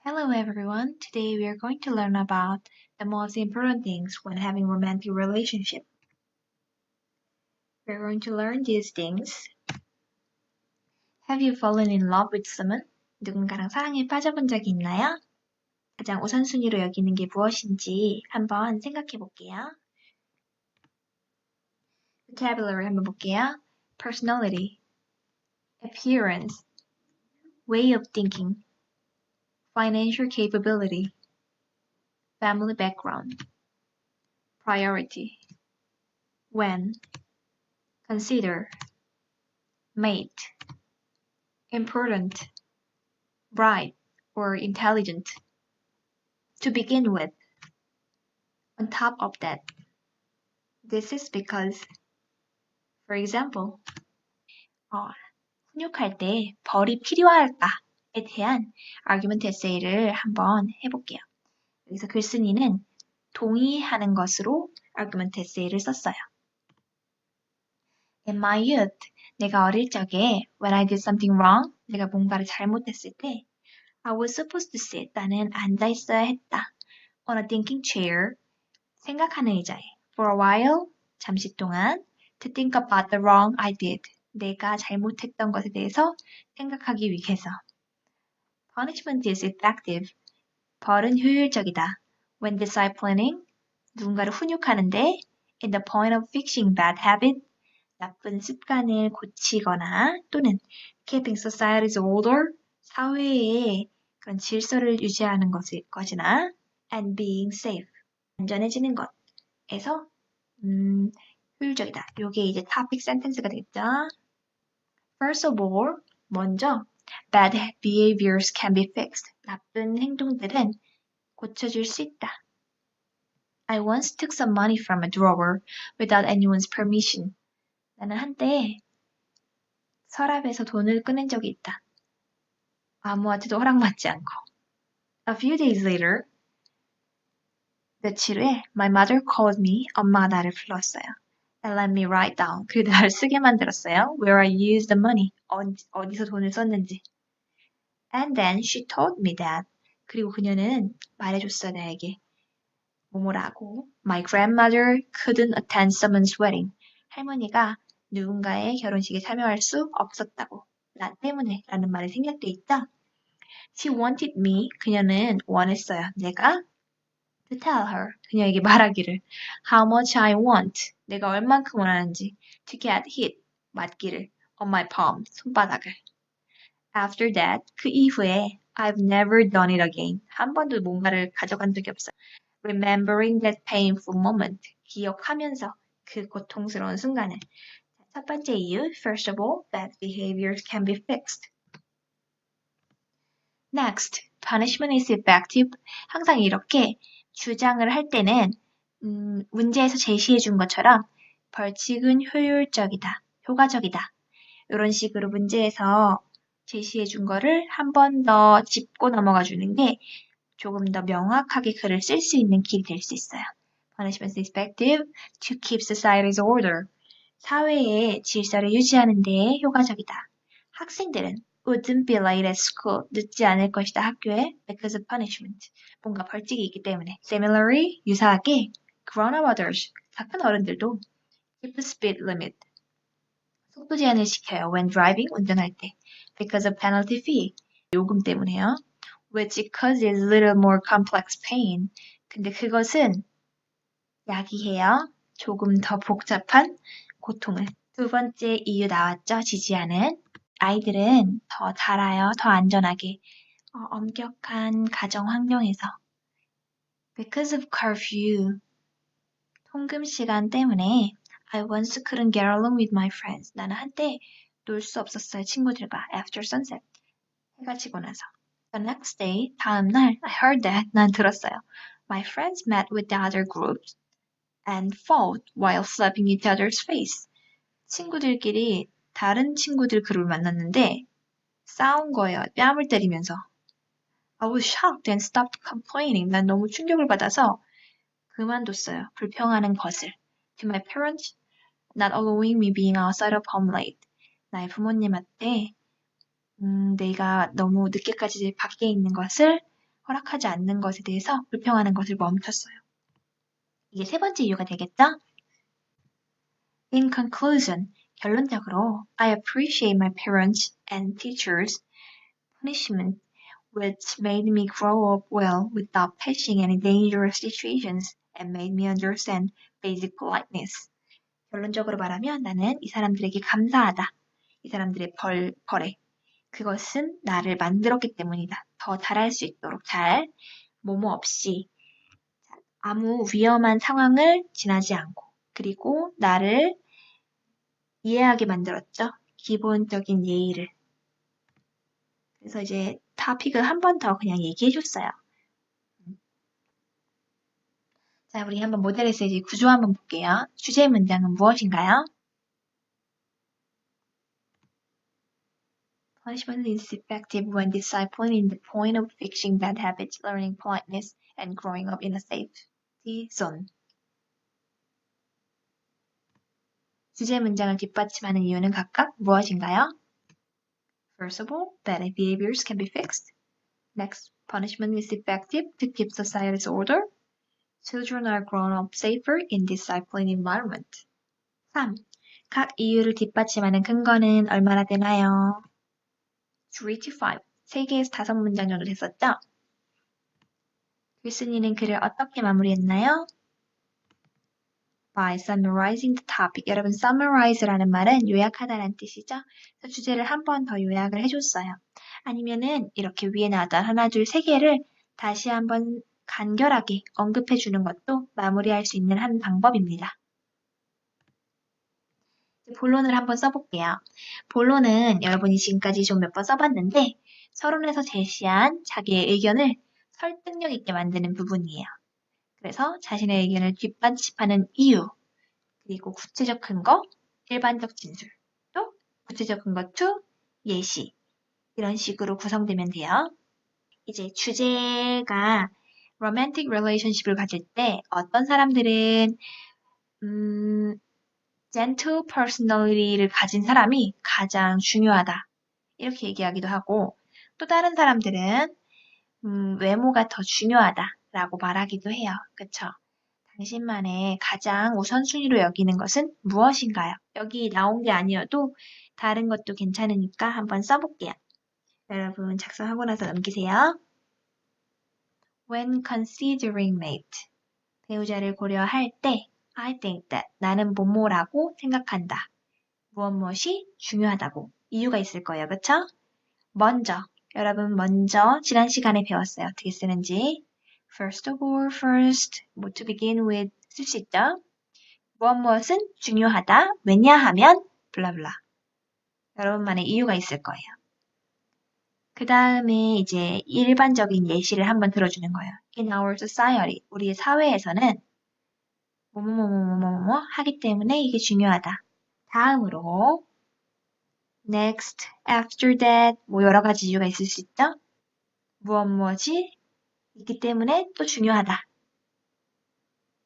Hello everyone. Today we are going to learn about the most important things when having romantic relationship. We're going to learn these things. Have you fallen in love with someone? 누군가랑 사랑에 빠져본 적이 있나요? 가장 우선순위로 여기는 게 무엇인지 한번 생각해 볼게요. Vocabulary 한번 볼게요. Personality, appearance, way of thinking, financial capability, family background, priority, when, consider, mate, important, bright, or intelligent. To begin with, on top of that, this is because, for example, 훈육할 때 벌이 필요할까에 대한 argument essay를 한번 해볼게요. 여기서 글쓴이는 동의하는 것으로 argument essay를 썼어요. In my youth, 내가 어릴 적에 when I did something wrong, 내가 뭔가를 잘못했을 때 I was supposed to sit, 나는 앉아 있어야 했다. On a thinking chair, 생각하는 의자에. For a while, 잠시 동안. To think about the wrong I did, 내가 잘못했던 것에 대해서 생각하기 위해서. Punishment is effective, 벌은 효율적이다. When disciplining, 누군가를 훈육하는데. In the point of fixing bad habit, 나쁜 습관을 고치거나 또는 keeping society's order, 사회의 그런 질서를 유지하는 것이나 and being safe, 안전해지는 것에서 효율적이다. 요게 이제 topic sentence가 되겠죠. First of all, 먼저 bad behaviors can be fixed. 나쁜 행동들은 고쳐질 수 있다. I once took some money from a drawer without anyone's permission. 나는 한때 서랍에서 돈을 꺼낸 적이 있다. 아무한테도 허락받지 않고. A few days later, 며칠 후에 my mother called me. 엄마가 나를 불렀어요. And let me write down. 그리고 나를 쓰게 만들었어요. Where I used the money. 어디서 돈을 썼는지. And then she told me that. 그리고 그녀는 말해줬어요, 나에게. 뭐뭐라고. My grandmother couldn't attend someone's wedding. 할머니가 누군가의 결혼식에 참여할 수 없었다고. 나 때문에 라는 말이 생략돼 있다. She wanted me. 그녀는 원했어요. 내가 to tell her. 그녀에게 말하기를. How much I want. 내가 얼만큼 원하는지. To get hit. 맞기를. On my palm. 손바닥을. After that. 그 이후에 I've never done it again. 한 번도 뭔가를 가져간 적이 없어요. Remembering that painful moment. 기억하면서 그 고통스러운 순간을. 첫 번째 이유. First of all, bad behaviors can be fixed. Next, punishment is effective. 항상 이렇게 주장을 할 때는 문제에서 제시해 준 것처럼 벌칙은 효율적이다, 효과적이다. 이런 식으로 문제에서 제시해 준 거를 한 번 더 짚고 넘어가 주는 게 조금 더 명확하게 글을 쓸 수 있는 길이 될 수 있어요. Punishment is effective to keep society's order. 사회의 질서를 유지하는 데 효과적이다. 학생들은 wouldn't be late at school. 늦지 않을 것이다 학교에 because of punishment. 뭔가 벌칙이 있기 때문에. Similarly, 유사하게 grown-up adults, 다 큰 어른들도 keep the speed limit. 속도 제한을 시켜요. When driving, 운전할 때. Because of penalty fee. 요금 때문에요. Which causes little more complex pain. 근데 그것은 야기해요. 조금 더 복잡한 고통을. 두 번째 이유 나왔죠? 지지하는. 아이들은 더 자라요. 더 안전하게. 엄격한 가정 환경에서. Because of curfew. 통금 시간 때문에 I once couldn't get along with my friends. 나는 한때 놀 수 없었어요. 친구들과. After sunset. 해가 지고 나서. The next day, 다음 날, I heard that. 난 들었어요. My friends met with the other groups and fought while slapping each other's face. 친구들끼리 다른 친구들 그룹을 만났는데 싸운 거예요. 뺨을 때리면서. I was shocked and stopped complaining. 난 너무 충격을 받아서 그만뒀어요. 불평하는 것을. To my parents, not allowing me being outside of home late. 나의 부모님한테 내가 너무 늦게까지 밖에 있는 것을 허락하지 않는 것에 대해서 불평하는 것을 멈췄어요. 이게 세 번째 이유가 되겠죠? In conclusion, 결론적으로 I appreciate my parents and teachers' punishment which made me grow up well without facing any dangerous situations and made me understand basic politeness. 결론적으로 말하면 나는 이 사람들에게 감사하다. 이 사람들의 벌에. 그것은 나를 만들었기 때문이다. 더 잘할 수 있도록 잘, 뭐뭐 없이 아무 위험한 상황을 지나지 않고 그리고 나를 이해하게 만들었죠. 기본적인 예의를. 그래서 이제 토픽을 한 번 더 그냥 얘기해줬어요. 자, 우리 한번 모델 에세이 구조 한번 볼게요. 주제 문장은 무엇인가요? Punishment is effective when disciplining the point of fixing bad habits, learning politeness, and growing up in a safety zone. 주제 문장을 뒷받침하는 이유는 각각 무엇인가요? First of all, bad behaviors can be fixed. Next, punishment is effective to keep society's order. Children are grown up safer in disciplined environment. 3. 각 이유를 뒷받침하는 근거는 얼마나 되나요? 3 to 5. 3개에서 5문장 정도 됐었죠? 글쓴이는 글을 어떻게 마무리했나요? By summarizing the topic. 여러분, summarize라는 말은 요약하다라는 뜻이죠? 그래서 주제를 한 번 더 요약을 해줬어요. 아니면은 이렇게 위에 나왔던 하나, 둘, 세 개를 다시 한번 간결하게 언급해주는 것도 마무리할 수 있는 한 방법입니다. 본론을 한번 써볼게요. 본론은 여러분이 지금까지 좀 몇 번 써봤는데 서론에서 제시한 자기의 의견을 설득력 있게 만드는 부분이에요. 그래서 자신의 의견을 뒷받침하는 이유, 그리고 구체적 근거, 일반적 진술, 또 구체적 근거 2, 예시 이런 식으로 구성되면 돼요. 이제 주제가 romantic relationship을 가질 때 어떤 사람들은 gentle personality를 가진 사람이 가장 중요하다. 이렇게 얘기하기도 하고 또 다른 사람들은 외모가 더 중요하다라고 말하기도 해요. 그쵸? 당신만의 가장 우선순위로 여기는 것은 무엇인가요? 여기 나온 게 아니어도 다른 것도 괜찮으니까 한번 써볼게요. 여러분 작성하고 나서 넘기세요. When considering mate, 배우자를 고려할 때 I think that, 나는 뭐뭐라고 생각한다. 무엇이 중요하다고. 이유가 있을 거예요. 그쵸? 먼저, 여러분 먼저 지난 시간에 배웠어요. 어떻게 쓰는지. First of all, first, 뭐 to begin with 쓸 수 있죠. 무엇은 중요하다. 왜냐하면 블라블라. 여러분만의 이유가 있을 거예요. 그 다음에 이제 일반적인 예시를 한번 들어주는 거예요. In our society, 우리의 사회에서는 뭐뭐뭐뭐뭐뭐 하기 때문에 이게 중요하다. 다음으로 next, after that 뭐 여러 가지 이유가 있을 수 있죠. 무엇이 있기 때문에 또 중요하다.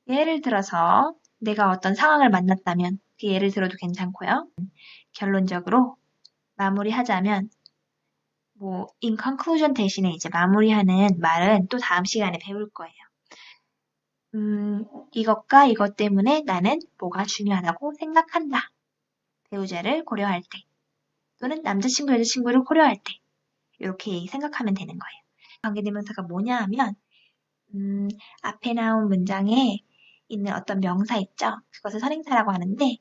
예를 들어서 내가 어떤 상황을 만났다면 그 예를 들어도 괜찮고요. 결론적으로 마무리하자면 뭐 in conclusion 대신에 이제 마무리하는 말은 또 다음 시간에 배울 거예요. 이것과 이것 때문에 나는 뭐가 중요하다고 생각한다. 배우자를 고려할 때 또는 남자친구, 여자친구를 고려할 때 이렇게 생각하면 되는 거예요. 관계대명사가 뭐냐 하면 앞에 나온 문장에 있는 어떤 명사 있죠? 그것을 선행사라고 하는데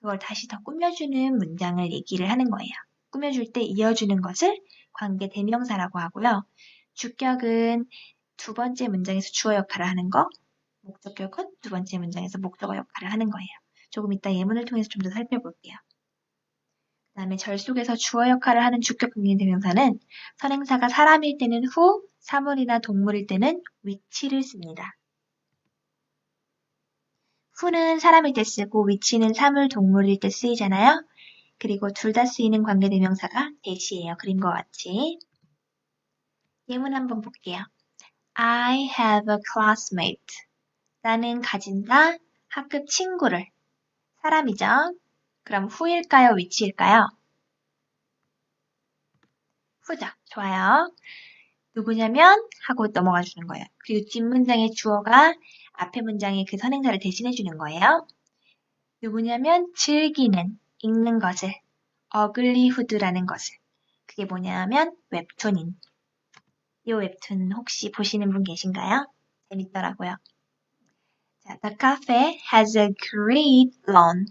그걸 다시 더 꾸며주는 문장을 얘기를 하는 거예요. 꾸며줄 때 이어주는 것을 관계대명사라고 하고요. 주격은 두 번째 문장에서 주어 역할을 하는 거, 목적격은 두 번째 문장에서 목적어 역할을 하는 거예요. 조금 이따 예문을 통해서 좀 더 살펴볼게요. 그 다음에 절 속에서 주어 역할을 하는 주격 관계대명사는 선행사가 사람일 때는 who, 사물이나 동물일 때는 which를 씁니다. who는 사람일 때 쓰고 which는 사물, 동물일 때 쓰이잖아요. 그리고 둘 다 쓰이는 관계대명사가 대시예요. 그림과 같이. 예문 한번 볼게요. I have a classmate. 나는 가진다 학급 친구를. 사람이죠. 그럼 who일까요? which일까요? who죠. 좋아요. 누구냐면 하고 넘어가 주는 거예요. 그리고 뒷문장의 주어가 앞에 문장의 그 선행사를 대신해 주는 거예요. 누구냐면 즐기는, 읽는 것을, 어글리후드라는 것을. 그게 뭐냐면 웹툰인. 이 웹툰 혹시 보시는 분 계신가요? 재밌더라고요. 자, The cafe has a great lawn.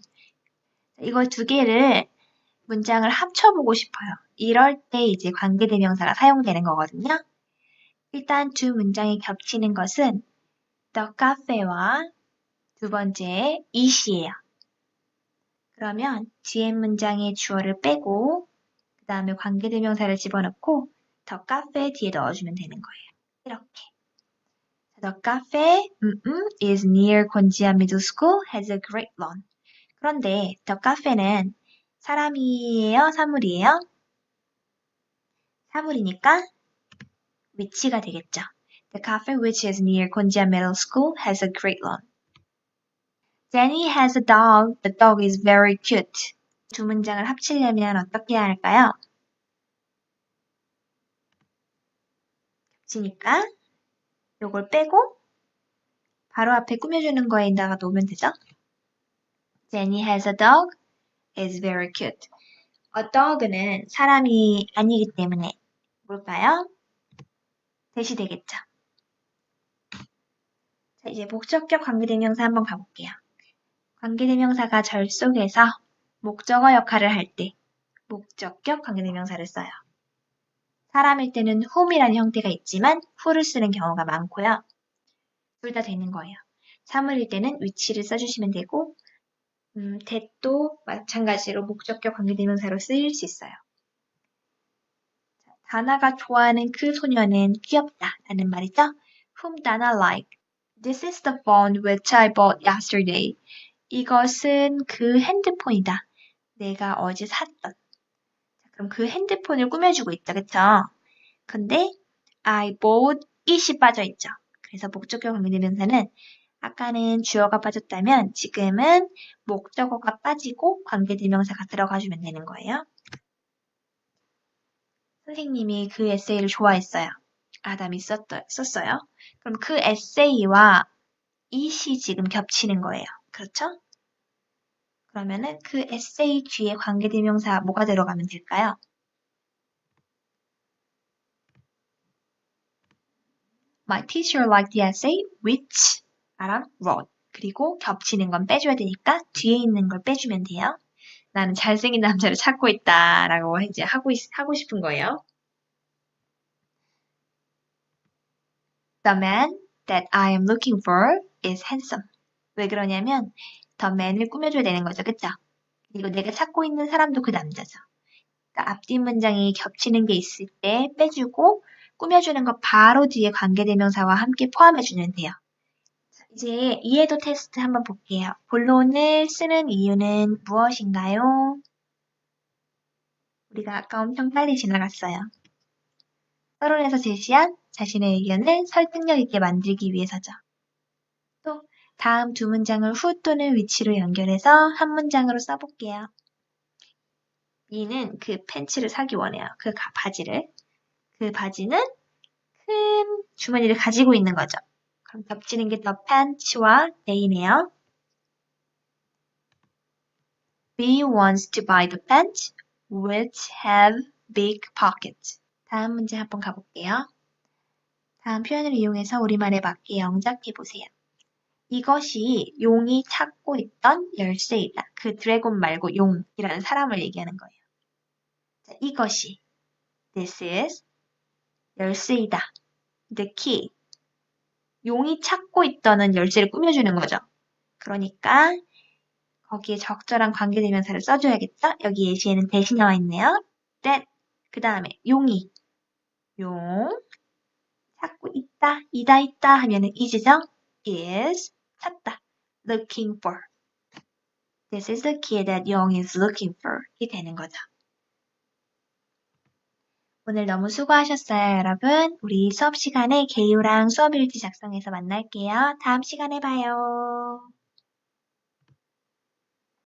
이거 두 개를 문장을 합쳐보고 싶어요. 이럴 때 이제 관계대명사가 사용되는 거거든요. 일단 두 문장이 겹치는 것은 The cafe와 두 번째 it이에요. 그러면 뒤에 문장의 주어를 빼고 그 다음에 관계대명사를 집어넣고 The cafe 뒤에 넣어주면 되는 거예요. 이렇게. The cafe is near Gonjiam Middle School, has a great lawn. 그런데 The cafe는 사람이에요? 사물이에요? 사물이니까 위치가 되겠죠. The cafe which is near Gonjiam Middle School has a great lawn. Danny has a dog. The dog is very cute. 두 문장을 합치려면 어떻게 해야 할까요? 겹치니까 요걸 빼고 바로 앞에 꾸며주는 거에다가 놓으면 되죠. Danny has a dog. is very cute. A dog는 사람이 아니기 때문에 뭘까요? 대시 되겠죠. 자, 이제 목적격 관계대명사 한번 가볼게요. 관계대명사가 절 속에서 목적어 역할을 할 때 목적격 관계대명사를 써요. 사람일 때는 whom이라는 형태가 있지만 who를 쓰는 경우가 많고요. 둘 다 되는 거예요. 사물일 때는 위치를 써주시면 되고 that도 마찬가지로 목적격 관계대명사로 쓰일 수 있어요. 다나가 좋아하는 그 소녀는 귀엽다 라는 말이죠. Whom Dana like. This is the phone which I bought yesterday. 이것은 그 핸드폰이다. 내가 어제 샀던. 그럼 그 핸드폰을 꾸며주고 있죠. 그쵸? 근데 I bought it이 빠져있죠. 그래서 목적격 관계대명사는 아까는 주어가 빠졌다면 지금은 목적어가 빠지고 관계대명사가 들어가주면 되는 거예요. 선생님이 그 에세이를 좋아했어요. 아담이 썼어요. 그럼 그 에세이와 it이 지금 겹치는 거예요. 그렇죠? 그러면은 그 에세이 뒤에 관계대명사 뭐가 들어가면 될까요? My teacher liked the essay which 아람 wrote. 그리고 겹치는 건 빼줘야 되니까 뒤에 있는 걸 빼주면 돼요. 나는 잘생긴 남자를 찾고 있다라고 이제 하고 싶은 거예요. The man that I am looking for is handsome. 왜 그러냐면 the man을 꾸며줘야 되는 거죠. 그쵸? 그리고 내가 찾고 있는 사람도 그 남자죠. 그러니까 앞뒤 문장이 겹치는 게 있을 때 빼주고 꾸며주는 거 바로 뒤에 관계대명사와 함께 포함해주면 돼요. 이제 이해도 테스트 한번 볼게요. 본론을 쓰는 이유는 무엇인가요? 우리가 아까 엄청 빨리 지나갔어요. 서론에서 제시한 자신의 의견을 설득력 있게 만들기 위해서죠. 또 다음 두 문장을 후 또는 위치로 연결해서 한 문장으로 써볼게요. B는 그 팬츠를 사기 원해요. 그 바지를. 그 바지는 큰 주머니를 가지고 있는 거죠. 그럼 겹치는 게 the pants와 they네요. B wants to buy the pants which have big pockets. 다음 문제 한번 가볼게요. 다음 표현을 이용해서 우리말에 맞게 영작해 보세요. 이것이 용이 찾고 있던 열쇠이다. 그 드래곤 말고 용이라는 사람을 얘기하는 거예요. 자, 이것이 This is 열쇠이다. The key. 용이 찾고 있던은 열쇠를 꾸며주는 거죠. 그러니까 거기에 적절한 관계대명사를 써줘야겠죠? 여기 예시에는 대신 나와 있네요. that. 그 다음에 용이. 용. 찾고 있다. 있다 하면은 is죠? is. 찾다. looking for. This is the key that Young is looking for. 이 되는 거죠. 오늘 너무 수고하셨어요, 여러분. 우리 수업 시간에 개요랑 수업 일지 작성해서 만날게요. 다음 시간에 봐요.